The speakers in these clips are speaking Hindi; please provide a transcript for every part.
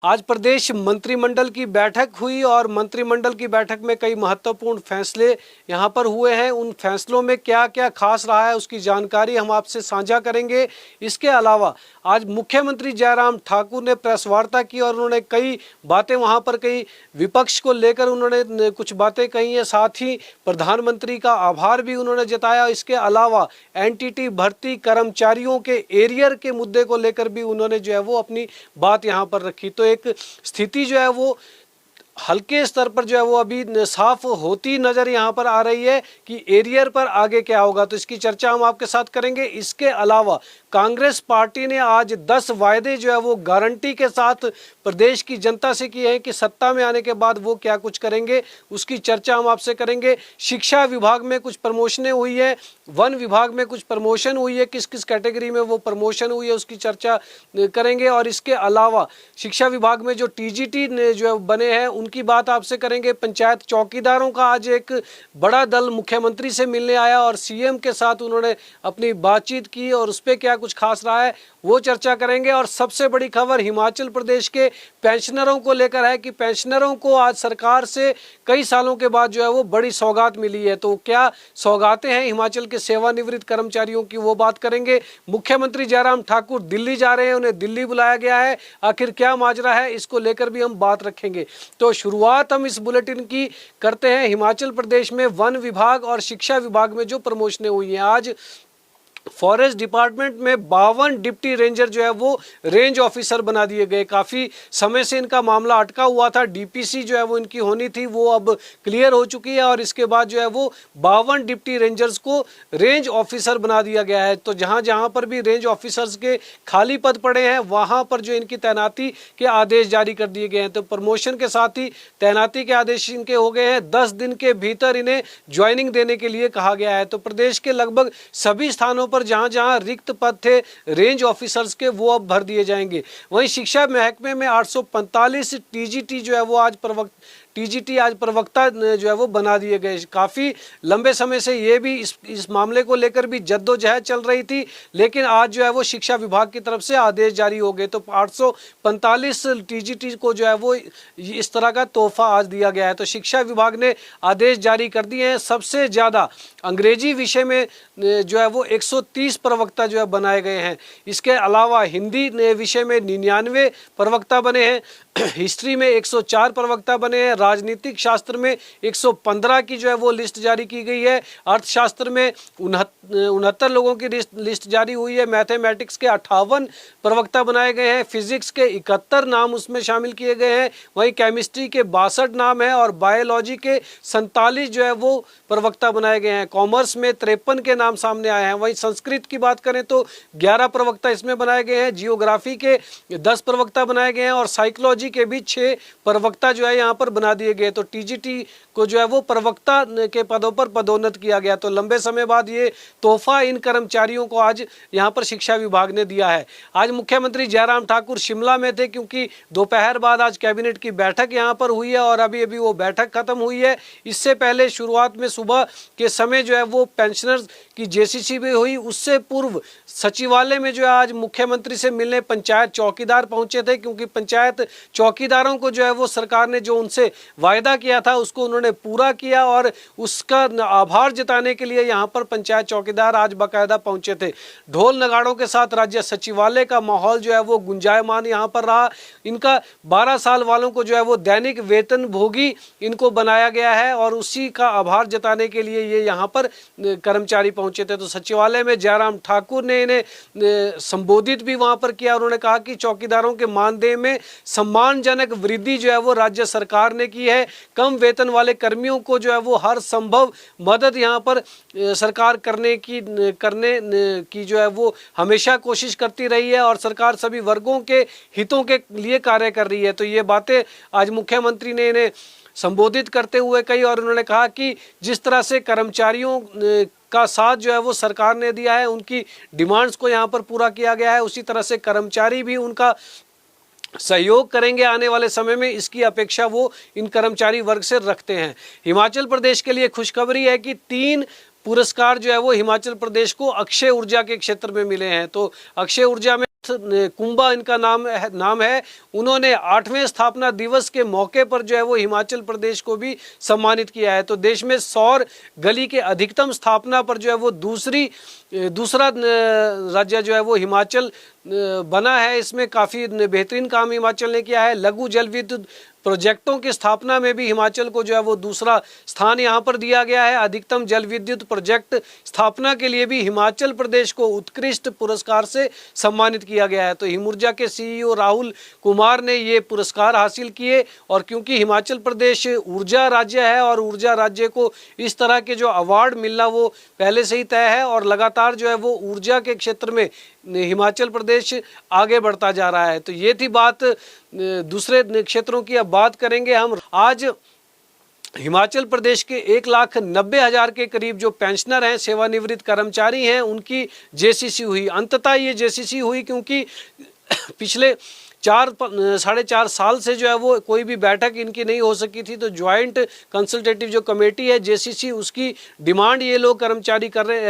आज प्रदेश मंत्रिमंडल की बैठक हुई और मंत्रिमंडल की बैठक में कई महत्वपूर्ण फैसले यहां पर हुए हैं। उन फैसलों में क्या क्या खास रहा है उसकी जानकारी हम आपसे साझा करेंगे। इसके अलावा आज मुख्यमंत्री जयराम ठाकुर ने प्रेस वार्ता की और उन्होंने कई बातें वहां पर कई विपक्ष को लेकर उन्होंने कुछ बातें कही हैं। साथ ही प्रधानमंत्री का आभार भी उन्होंने जताया। इसके अलावा एनटीटी भर्ती कर्मचारियों के एरियर के मुद्दे को लेकर भी उन्होंने जो है वो अपनी बात यहाँ पर रखी। तो एक स्थिति जो है वो हल्के स्तर पर जो है वो अभी साफ होती नजर यहाँ पर आ रही है कि एरियर पर आगे क्या होगा, तो इसकी चर्चा हम आपके साथ करेंगे। इसके अलावा कांग्रेस पार्टी ने आज 10 वायदे जो है वो गारंटी के साथ प्रदेश की जनता से किए हैं कि सत्ता में आने के बाद वो क्या कुछ करेंगे, उसकी चर्चा हम आपसे करेंगे। शिक्षा विभाग में कुछ प्रमोशनें हुई है, वन विभाग में कुछ प्रमोशन हुई है, किस किस कैटेगरी में वो प्रमोशन हुई है उसकी चर्चा करेंगे। और इसके अलावा शिक्षा विभाग में जो टीजीटी जो बने हैं उनकी बात आपसे करेंगे। पंचायत चौकीदारों का आज एक बड़ा दल मुख्यमंत्री से मिलने आया और सीएम के साथ उन्होंने अपनी बातचीत की और उस पर क्या कुछ खास रहा है वो चर्चा करेंगे। और सबसे बड़ी खबर हिमाचल प्रदेश के पेंशनरों को लेकर है कि पेंशनरों को आज सरकार से कई सालों के बाद जो है वो बड़ी सौगात मिली है। तो क्या सौगातें हैं हिमाचल के सेवानिवृत्त कर्मचारियों की, वो बात करेंगे। मुख्यमंत्री जयराम ठाकुर दिल्ली जा रहे हैं, उन्हें दिल्ली बुलाया गया है, आखिर क्या माजरा है इसको लेकर भी हम बात रखेंगे। तो शुरुआत हम इस बुलेटिन की करते हैं हिमाचल प्रदेश में वन विभाग और शिक्षा विभाग में जो प्रमोशनें हुई हैं। आज फॉरेस्ट डिपार्टमेंट में 52 डिप्टी रेंजर जो है वो रेंज ऑफिसर बना दिए गए। काफ़ी समय से इनका मामला अटका हुआ था, डीपीसी जो है वो इनकी होनी थी, वो अब क्लियर हो चुकी है और इसके बाद जो है वो 52 डिप्टी रेंजर्स को रेंज ऑफिसर बना दिया गया है। तो जहां जहां पर भी रेंज ऑफिसर्स के खाली पद पड़े हैं वहां पर जो इनकी तैनाती के आदेश जारी कर दिए गए हैं। तो प्रमोशन के साथ ही तैनाती के आदेश इनके हो गए हैं। 10 दिन के भीतर इन्हें ज्वाइनिंग देने के लिए कहा गया है। तो प्रदेश के लगभग सभी स्थानों पर जहां जहां रिक्त पद थे रेंज ऑफिसर्स के वो अब भर दिए जाएंगे। वहीं शिक्षा महकमे में 845 टीजीटी जो है वो आज प्रवक्ता जो है वो बना दिए गए। काफ़ी लंबे समय से ये भी इस मामले को लेकर भी जद्दोजहद चल रही थी, लेकिन आज जो है वो शिक्षा विभाग की तरफ से आदेश जारी हो गए। तो 845 टीजीटी को जो है वो इस तरह का तोहफा आज दिया गया है। तो शिक्षा विभाग ने आदेश जारी कर दिए हैं। सबसे ज़्यादा अंग्रेजी विषय में जो है वो 130 प्रवक्ता जो है बनाए गए हैं। इसके अलावा हिंदी विषय में 99 प्रवक्ता बने हैं, हिस्ट्री में 104 प्रवक्ता बने हैं, राजनीतिक शास्त्र में 115 की जो है वो लिस्ट जारी की गई है, अर्थशास्त्र में 69 लोगों की लिस्ट जारी हुई है, मैथमेटिक्स के 58 प्रवक्ता बनाए गए हैं, फिजिक्स के 71 नाम उसमें शामिल किए गए हैं, वहीं केमिस्ट्री के 62 नाम हैं और बायोलॉजी के 47 जो है वो प्रवक्ता बनाए गए हैं। कॉमर्स में 53 के नाम सामने आए हैं। वहीं संस्कृत की बात करें तो 11 प्रवक्ता इसमें बनाए गए हैं, जियोग्राफी के 10 प्रवक्ता बनाए गए हैं और साइकोलॉजी के भी 6 प्रवक्ता जो है यहाँ पर बना दिए गए। तो टीजीटी को जो है वो प्रवक्ता के पदों पर पदोन्नत किया गया। तो लंबे समय बाद ये तोहफा इन कर्मचारियों को आज यहाँ पर शिक्षा विभाग ने दिया है। आज मुख्यमंत्री जयराम ठाकुर शिमला में थे क्योंकि दोपहर बाद आज कैबिनेट की बैठक यहाँ पर हुई है और अभी अभी वो बैठक खत्म हुई है। इससे पहले शुरुआत में सुबह के समय जो है वो पेंशनर्स की जेसीसी भी हुई। उससे पूर्व सचिवालय में जो है आज मुख्यमंत्री से मिलने पंचायत चौकीदार पहुंचे थे, क्योंकि पंचायत चौकीदारों को जो है वो सरकार ने जो उनसे वायदा किया था उसको उन्होंने पूरा किया और उसका आभार जताने के लिए यहाँ पर पंचायत चौकीदार आज बाकायदा पहुंचे थे। ढोल नगाड़ों के साथ राज्य सचिवालय का माहौल जो है वो गुंजायमान यहाँ पर रहा। इनका 12 साल वालों को जो है वो दैनिक वेतन भोगी इनको बनाया गया है और उसी का आभार जताने के लिए ये यहाँ पर कर्मचारी पहुंचे थे। तो सचिवालय में जयराम ठाकुर ने इन्हें संबोधित भी वहां पर किया। उन्होंने कहा कि चौकीदारों के मानदेय में सम्मानजनक वृद्धि जो है वो राज्य सरकार ने की है। कम वेतन वाले कर्मियों को जो है वो हर संभव मदद यहाँ पर सरकार करने की जो है वो हमेशा कोशिश करती रही है और सरकार सभी वर्गों के हितों के लिए कार्य कर रही है। तो ये बातें आज मुख्यमंत्री ने इन्हें संबोधित करते हुए कही और उन्होंने कहा कि जिस तरह से कर्मचारियों का साथ जो है वो सरकार ने दिया है, उनकी डिमांड्स को यहाँ पर पूरा किया गया है, उसी तरह से कर्मचारी भी उनका सहयोग करेंगे आने वाले समय में, इसकी अपेक्षा वो इन कर्मचारी वर्ग से रखते हैं। हिमाचल प्रदेश के लिए खुशखबरी है कि 3 पुरस्कार जो है वो हिमाचल प्रदेश को अक्षय ऊर्जा के क्षेत्र में मिले हैं। तो अक्षय ऊर्जा में कुंभा इनका नाम है। उन्होंने 8वें स्थापना दिवस के मौके पर जो है वो हिमाचल प्रदेश को भी सम्मानित किया है। तो देश में सौर गली के अधिकतम स्थापना पर जो है वो दूसरा राज्य जो है वो हिमाचल बना है। इसमें काफ़ी बेहतरीन काम हिमाचल ने किया है। लघु जल विद्युत प्रोजेक्टों की स्थापना में भी हिमाचल को जो है वो दूसरा स्थान यहाँ पर दिया गया है। अधिकतम जल विद्युत प्रोजेक्ट स्थापना के लिए भी हिमाचल प्रदेश को उत्कृष्ट पुरस्कार से सम्मानित किया गया है। तो हिमऊर्जा के सीईओ राहुल कुमार ने ये पुरस्कार हासिल किए। और क्योंकि हिमाचल प्रदेश ऊर्जा राज्य है और ऊर्जा राज्य को इस तरह के जो अवार्ड मिलना वो पहले से ही तय है और लगातार जो है वो ऊर्जा के क्षेत्र में हिमाचल प्रदेश आगे बढ़ता जा रहा है। तो ये थी बात दूसरे क्षेत्रों की। अब बात करेंगे हम आज हिमाचल प्रदेश के 1,90,000 के करीब जो पेंशनर हैं, सेवानिवृत्त कर्मचारी हैं, उनकी जेसीसी हुई। अंततः ये जेसीसी हुई क्योंकि पिछले 4-4.5 साल से जो है वो कोई भी बैठक इनकी नहीं हो सकी थी। तो ज्वाइंट कंसल्टेटिव जो कमेटी है जेसीसी, उसकी डिमांड ये लोग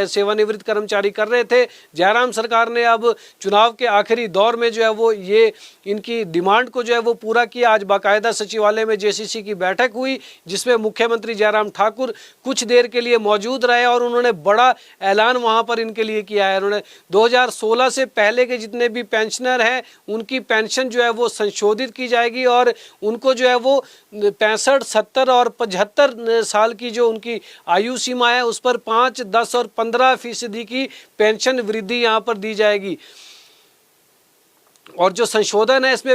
सेवानिवृत्त कर्मचारी कर रहे थे। जयराम सरकार ने अब चुनाव के आखिरी दौर में जो है वो ये इनकी डिमांड को जो है वो पूरा किया। आज बाकायदा सचिवालय में जेसीसी की बैठक हुई जिसमें मुख्यमंत्री जयराम ठाकुर कुछ देर के लिए मौजूद रहे और उन्होंने बड़ा ऐलान वहाँ पर इनके लिए किया है। उन्होंने 2016 से पहले के जितने भी पेंशनर हैं उनकी पेंशन जो है वो संशोधित की जाएगी और उनको जो है वो 65, 70 और 75 साल की जो उनकी आयु सीमा है उस पर 5, 10 और 15% की पेंशन वृद्धि यहाँ पर दी जाएगी। और जो संशोधन है इसमें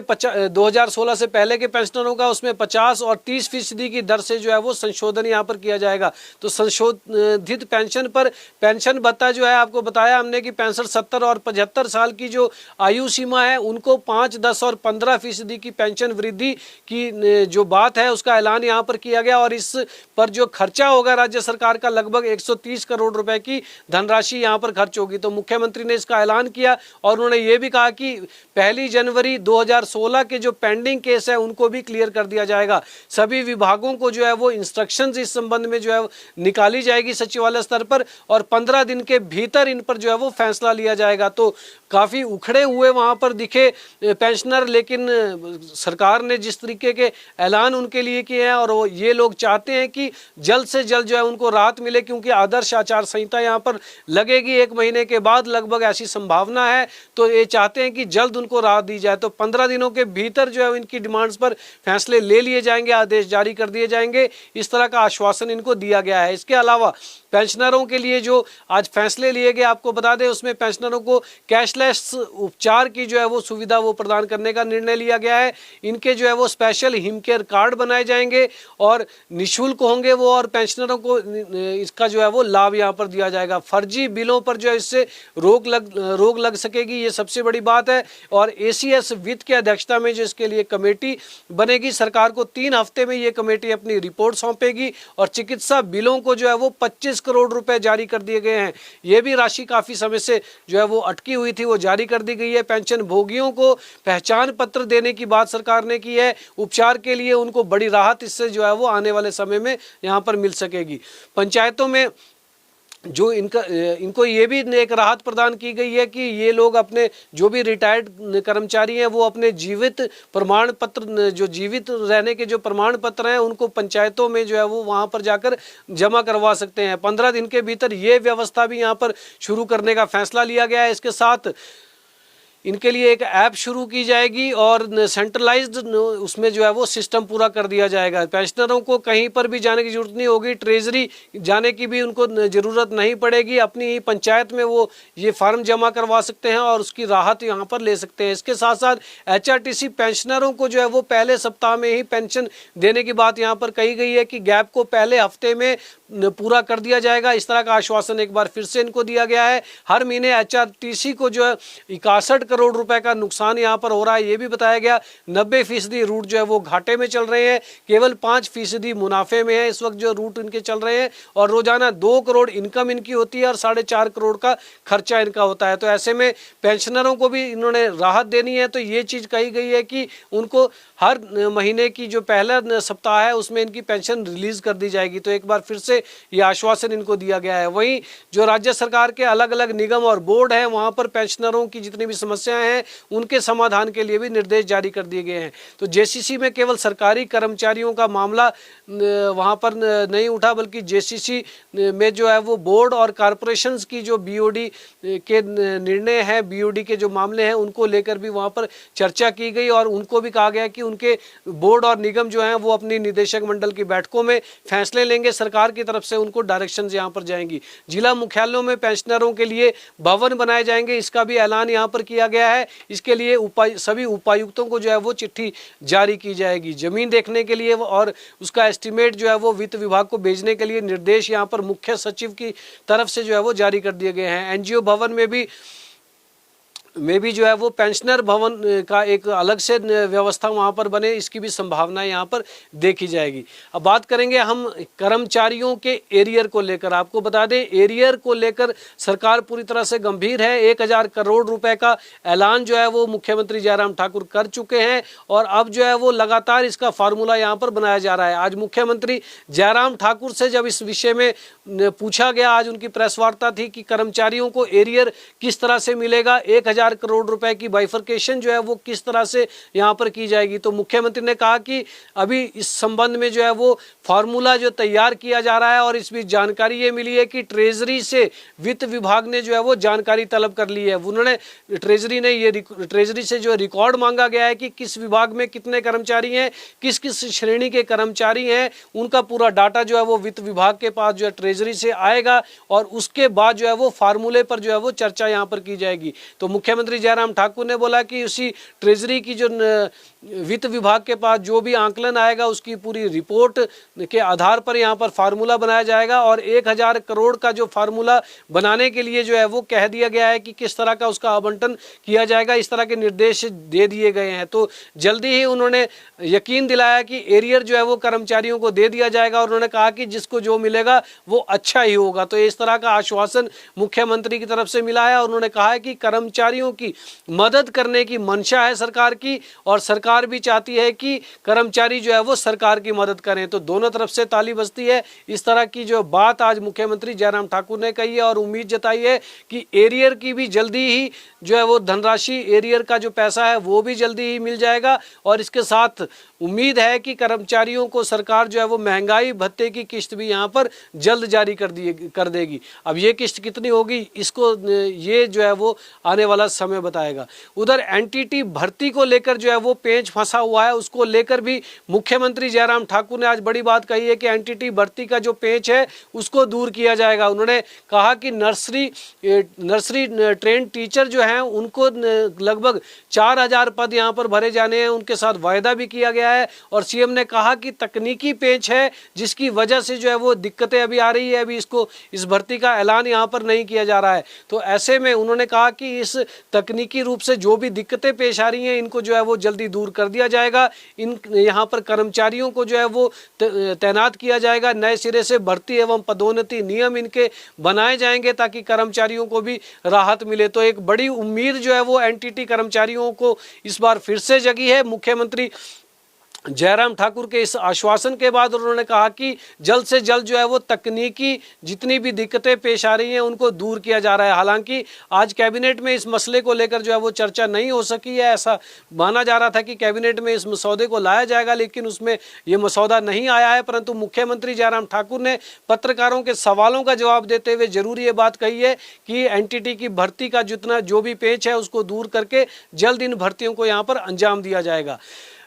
2016 से पहले के पेंशनरों का उसमें 50 और 30% की दर से जो है वो संशोधन यहाँ पर किया जाएगा। तो संशोधित पेंशन पर पेंशन भत्ता जो है आपको बताया हमने कि 65, 70 और 75 साल की जो आयु सीमा है उनको 5, 10 और 15% की पेंशन वृद्धि की जो बात है उसका ऐलान यहाँ पर किया गया। और इस पर जो खर्चा होगा राज्य सरकार का लगभग 130 करोड़ रुपए की धनराशि यहाँ पर खर्च होगी। तो मुख्यमंत्री ने इसका ऐलान किया और उन्होंने ये भी कहा कि 1 जनवरी 2016 के जो पेंडिंग केस है उनको भी क्लियर कर दिया जाएगा। सभी विभागों को जो है वो इंस्ट्रक्शंस इस संबंध में जो है निकाली जाएगी सचिवालय स्तर पर और 15 दिन के भीतर इन पर जो है वो फैसला लिया जाएगा। तो काफ़ी उखड़े हुए वहाँ पर दिखे पेंशनर, लेकिन सरकार ने जिस तरीके के ऐलान उनके लिए किए हैं और ये लोग चाहते हैं कि जल्द से जल्द जो है उनको राहत मिले क्योंकि आदर्श आचार संहिता यहाँ पर लगेगी 1 महीने के बाद लगभग, ऐसी संभावना है। तो ये चाहते हैं कि जल्द उनको राहत दी जाए। तो 15 दिनों के भीतर जो है इनकी डिमांड्स पर फैसले ले लिए जाएंगे, आदेश जारी कर दिए जाएंगे, इस तरह का आश्वासन इनको दिया गया है। इसके अलावा पेंशनरों के लिए जो आज फैसले लिए गए आपको बता दें उसमें पेंशनरों को कैशलेस उपचार की जो है वो सुविधा वो प्रदान करने का निर्णय लिया गया है। इनके जो है वो स्पेशल हिम केयर कार्ड बनाए जाएंगे और निःशुल्क होंगे वो, और पेंशनरों को इसका जो है वो लाभ यहाँ पर दिया जाएगा। फर्जी बिलों पर जो है इससे रोक लग सकेगी, ये सबसे बड़ी बात है। और एसीएस वित्त की अध्यक्षता में जो इसके लिए कमेटी बनेगी, सरकार को 3 हफ्ते में ये कमेटी अपनी रिपोर्ट सौंपेगी। और चिकित्सा बिलों को जो है वो 25 करोड़ रुपए जारी कर दिए गए हैं। ये भी राशि काफ़ी समय से जो है वो अटकी हुई थी, वो जारी कर दी गई है। पेंशन भोगियों को पहचान पत्र देने की बात सरकार ने की है। उपचार के लिए उनको बड़ी राहत इससे जो है वो आने वाले समय में यहाँ पर मिल सकेगी। पंचायतों में जो इनको ये भी एक राहत प्रदान की गई है कि ये लोग अपने जो भी रिटायर्ड कर्मचारी हैं वो अपने जीवित प्रमाण पत्र, जो जीवित रहने के जो प्रमाण पत्र हैं उनको पंचायतों में जो है वो वहाँ पर जाकर जमा करवा सकते हैं। 15 दिन के भीतर ये व्यवस्था भी यहाँ पर शुरू करने का फैसला लिया गया है। इसके साथ इनके लिए एक ऐप शुरू की जाएगी और सेंट्रलाइज्ड उसमें जो है वो सिस्टम पूरा कर दिया जाएगा। पेंशनरों को कहीं पर भी जाने की जरूरत नहीं होगी, ट्रेजरी जाने की भी उनको ज़रूरत नहीं पड़ेगी। अपनी ही पंचायत में वो ये फार्म जमा करवा सकते हैं और उसकी राहत यहाँ पर ले सकते हैं। इसके साथ साथ HRTC पेंशनरों को जो है वो पहले सप्ताह में ही पेंशन देने की बात यहाँ पर कही गई है कि गैप को पहले हफ्ते में पूरा कर दिया जाएगा। इस तरह का आश्वासन एक बार फिर से इनको दिया गया है। हर महीने HRTC को जो है 61 करोड़ रुपए का नुकसान यहाँ पर हो रहा है। ये भी बताया गया 90% रूट जो है वो घाटे में चल रहे हैं, केवल 5% मुनाफे में है इस वक्त जो रूट इनके चल रहे हैं, और रोजाना 2 करोड़ इनकम इनकी होती है और 4.5 करोड़ का खर्चा इनका होता है। तो ऐसे में पेंशनरों को भी इन्होंने राहत देनी है, तो ये चीज़ कही गई है कि उनको हर महीने की जो पहला सप्ताह है उसमें इनकी पेंशन रिलीज कर दी जाएगी। तो एक बार फिर से ये आश्वासन इनको दिया गया है। वहीं जो राज्य सरकार के अलग अलग निगम और बोर्ड हैं वहाँ पर पेंशनरों की जितनी भी समस्याएं हैं उनके समाधान के लिए भी निर्देश जारी कर दिए गए हैं। तो जेसीसी में केवल सरकारी कर्मचारियों का मामला वहाँ पर नहीं उठा, बल्कि जेसीसी में जो है वो बोर्ड और कॉरपोरेशंस की जो बीओडी के निर्णय हैं, बीओडी के जो मामले हैं उनको लेकर भी वहाँ पर चर्चा की गई, और उनको भी कहा गया कि उनके बोर्ड और निगम जो हैं वो अपनी निदेशक मंडल की बैठकों में फैसले लेंगे, सरकार की तरफ से उनको डायरेक्शंस यहाँ पर जाएंगी। जिला मुख्यालयों में पेंशनरों के लिए भवन बनाए जाएंगे, इसका भी ऐलान यहाँ पर किया गया है। इसके लिए सभी उपायुक्तों को जो है वो चिट्ठी जारी की जाएगी। जमीन देखने के लिए और उसका एस्टिमेट जो है वो वित्त विभाग को भेजने के लिए निर्देश यहाँ पर मुख्य सचिव की तरफ से जो है वो जारी कर दिए गए हैं। एनजीओ भवन में भी जो है वो पेंशनर भवन का एक अलग से व्यवस्था वहाँ पर बने, इसकी भी संभावना यहाँ पर देखी जाएगी। अब बात करेंगे हम कर्मचारियों के एरियर को लेकर। आपको बता दें एरियर को लेकर सरकार पूरी तरह से गंभीर है। 1000 करोड़ रुपए का ऐलान जो है वो मुख्यमंत्री जयराम ठाकुर कर चुके हैं, और अब जो है वो लगातार इसका फार्मूला यहाँ पर बनाया जा रहा है। आज मुख्यमंत्री जयराम ठाकुर से जब इस विषय में पूछा गया, आज उनकी प्रेस वार्ता थी कि कर्मचारियों को एरियर किस तरह से मिलेगा, 1000 करोड़ रुपए की बाइफरकेशन जो है वो किस तरह से यहाँ पर की जाएगी। तो मुख्यमंत्री ने कहा कि अभी इस संबंध में जो है वो फार्मूला जो तैयार किया जा रहा है, और इस बीच जानकारी ये मिली है कि ट्रेजरी से वित्त विभाग ने जो है वो जानकारी तलब कर ली है। उन्होंने ट्रेजरी से जो रिकॉर्ड मांगा गया है कि किस विभाग में कितने कर्मचारी हैं, किस किस श्रेणी के कर्मचारी हैं, उनका पूरा डाटा जो है वो वित्त विभाग के पास जो है ट्रेजरी से आएगा, और उसके बाद जो है वो फार्मूले पर जो है वो चर्चा यहाँ पर की जाएगी। तो मुख्यमंत्री जयराम ठाकुर ने बोला कि उसी ट्रेजरी की जो वित्त विभाग के पास जो भी आंकलन आएगा उसकी पूरी रिपोर्ट के आधार पर यहाँ पर फार्मूला बनाया जाएगा, और 1000 करोड़ का जो फार्मूला बनाने के लिए जो है वो कह दिया गया है कि किस तरह का उसका आवंटन किया जाएगा। इस तरह के निर्देश दे दिए गए हैं। तो जल्दी ही उन्होंने यकीन दिलाया कि एरियर जो है वो कर्मचारियों को दे दिया जाएगा, और उन्होंने कहा कि जिसको जो मिलेगा वो अच्छा ही होगा। तो इस तरह का आश्वासन मुख्यमंत्री की तरफ से मिला है, और उन्होंने कहा है कि कर्मचारियों की मदद करने की मंशा है सरकार की, और सरकार भी चाहती है कि कर्मचारी जो है वो सरकार की मदद करें। तो दोनों तरफ से ताली बजती है। इस तरह की जो बात आज मुख्यमंत्री जयराम ठाकुर ने कही है, और उम्मीद जताई है कि एरियर की भी जल्दी ही जो है वो धनराशि, एरियर का जो पैसा है वो भी जल्दी ही मिल जाएगा। और इसके साथ उम्मीद है कि कर्मचारियों को सरकार जो है वो महंगाई भत्ते की किस्त भी यहाँ पर जल्द जारी कर देगी। अब ये किस्त कितनी होगी इसको ये जो है वो आने वाला समय बताएगा। उधर एनटीटी भर्ती को लेकर जो है वो पेच फंसा हुआ है, उसको लेकर भी मुख्यमंत्री जयराम ठाकुर ने आज बड़ी बात कही है कि एनटीटी भर्ती का जो पेच है उसको दूर किया जाएगा। उन्होंने कहा कि नर्सरी ट्रेन टीचर जो हैं उनको लगभग 4000 पद यहाँ पर भरे जाने हैं, उनके साथ वायदा भी किया गया है। और सीएम ने कहा कि तकनीकी पेच है जिसकी वजह से जो है वो दिक्कतें अभी आ रही है, अभी इस भर्ती का ऐलान यहाँ पर नहीं किया जा रहा है। तो ऐसे में उन्होंने कहा कि इस तकनीकी रूप से जो भी दिक्कतें पेश आ रही हैं इनको जो है वो जल्दी दूर कर दिया जाएगा। यहाँ पर कर्मचारियों को जो है वो तैनात किया जाएगा, नए सिरे से भर्ती एवं पदोन्नति नियम इनके बनाए जाएंगे ताकि कर्मचारियों को भी राहत मिले। तो एक बड़ी उम्मीद जो है वो एनटीटी कर्मचारियों को इस बार फिर से जगी है। मुख्यमंत्री जयराम ठाकुर के इस आश्वासन के बाद उन्होंने कहा कि जल्द से जल्द जो है वो तकनीकी जितनी भी दिक्कतें पेश आ रही हैं उनको दूर किया जा रहा है। हालांकि आज कैबिनेट में इस मसले को लेकर जो है वो चर्चा नहीं हो सकी है। ऐसा माना जा रहा था कि कैबिनेट में इस मसौदे को लाया जाएगा, लेकिन उसमें ये मसौदा नहीं आया है। परंतु मुख्यमंत्री जयराम ठाकुर ने पत्रकारों के सवालों का जवाब देते हुए जरूर ये बात कही है कि एनटीटी की भर्ती का जो भी पेच है उसको दूर करके जल्द इन भर्तियों को यहाँ पर अंजाम दिया जाएगा।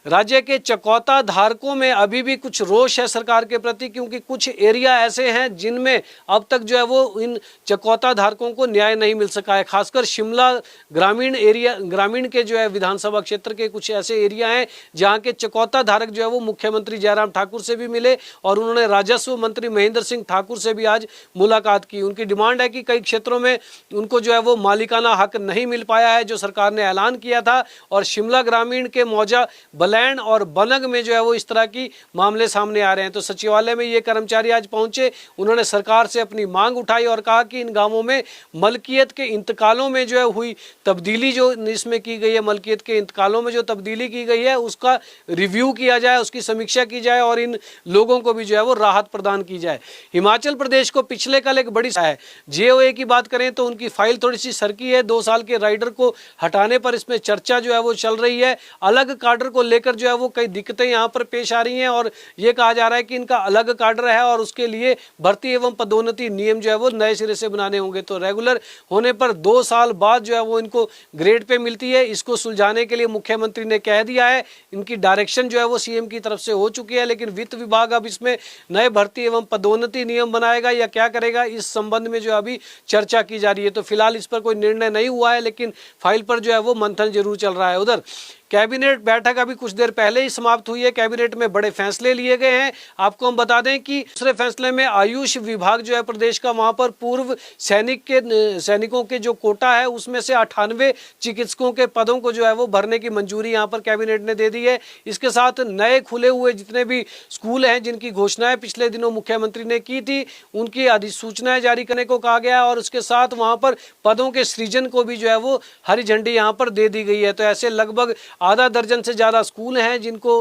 राज्य के चकौता धारकों में अभी भी कुछ रोष है सरकार के प्रति, क्योंकि कुछ एरिया ऐसे हैं जिनमें अब तक जो है वो इन चकौता धारकों को न्याय नहीं मिल सका है। खासकर शिमला ग्रामीण के जो है विधानसभा क्षेत्र के कुछ ऐसे एरिया हैं जहां के चकौता धारक जो है वो मुख्यमंत्री जयराम ठाकुर से भी मिले और उन्होंने राजस्व मंत्री महेंद्र सिंह ठाकुर से भी आज मुलाकात की। उनकी डिमांड है कि कई क्षेत्रों में उनको जो है वो मालिकाना हक नहीं मिल पाया है जो सरकार ने ऐलान किया था, और शिमला ग्रामीण के मौजा बलैंड और बनग में जो है वो इस तरह की मामले सामने आ रहे हैं। तो सचिवालय में ये कर्मचारी आज पहुंचे, उन्होंने सरकार से अपनी मांग उठाई और कहा कि इन गांवों में मलकियत के इंतकालों में जो है हुई तब्दीली, जो इसमें की गई है मलकियत के इंतकालों में जो तब्दीली की गई है उसका रिव्यू किया जाए, उसकी समीक्षा की जाए और इन लोगों को भी जो है वो राहत प्रदान की जाए। हिमाचल प्रदेश को पिछले कल एक बड़ी है जेओए की बात करें तो उनकी फाइल थोड़ी सी सरकी है। 2 साल के राइडर को हटाने पर इसमें चर्चा जो है वो चल रही है। अलग काडर को लेकर जो है वो कई दिक्कतें यहाँ पर पेश आ रही हैं और ये कहा जा रहा है कि इनका अलग काडर है और उसके लिए भर्ती एवं पदोन्नति नियम जो है वो नए सिरे से बनाने होंगे। तो रेगुलर होने पर 2 साल बाद जो है वो इनको ग्रेड पे मिलती है। इसको सुलझाने के लिए मुख्यमंत्री ने कह दिया है, इनकी डायरेक्शन जो है वो सीएम की तरफ से हो चुकी है, लेकिन वित्त विभाग अब इसमें नए भर्ती एवं पदोन्नति नियम बनाएगा या क्या करेगा, इस संबंध में जो अभी चर्चा की जा रही है। तो फिलहाल इस पर कोई निर्णय नहीं हुआ है, लेकिन फाइल पर जो है वो मंथन जरूर चल रहा है। उधर कैबिनेट बैठक अभी कुछ देर पहले ही समाप्त हुई है। कैबिनेट में बड़े फैसले लिए गए हैं। आपको हम बता दें कि दूसरे फैसले में आयुष विभाग जो है प्रदेश का, वहां पर पूर्व सैनिकों के जो कोटा है उसमें से 98 चिकित्सकों के पदों को जो है वो भरने की मंजूरी यहां पर कैबिनेट ने दे दी है। इसके साथ नए खुले हुए जितने भी स्कूल हैं जिनकी घोषणाएं पिछले दिनों मुख्यमंत्री ने की थी, उनकी अधिसूचनाएं जारी करने को कहा गया और उसके साथ वहां पर पदों के सृजन को भी जो है वो हरी झंडी यहां पर दे दी गई है। तो ऐसे लगभग आधा दर्जन से ज़्यादा स्कूल हैं जिनको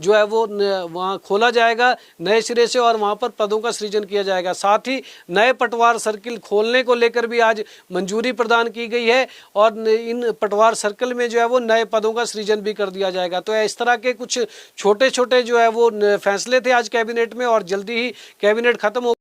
जो है वो वहाँ खोला जाएगा नए सिरे से और वहाँ पर पदों का सृजन किया जाएगा। साथ ही नए पटवार सर्किल खोलने को लेकर भी आज मंजूरी प्रदान की गई है और इन पटवार सर्कल में जो है वो नए पदों का सृजन भी कर दिया जाएगा। तो इस तरह के कुछ छोटे छोटे जो है वो फैसले थे आज कैबिनेट में और जल्दी ही कैबिनेट खत्म हो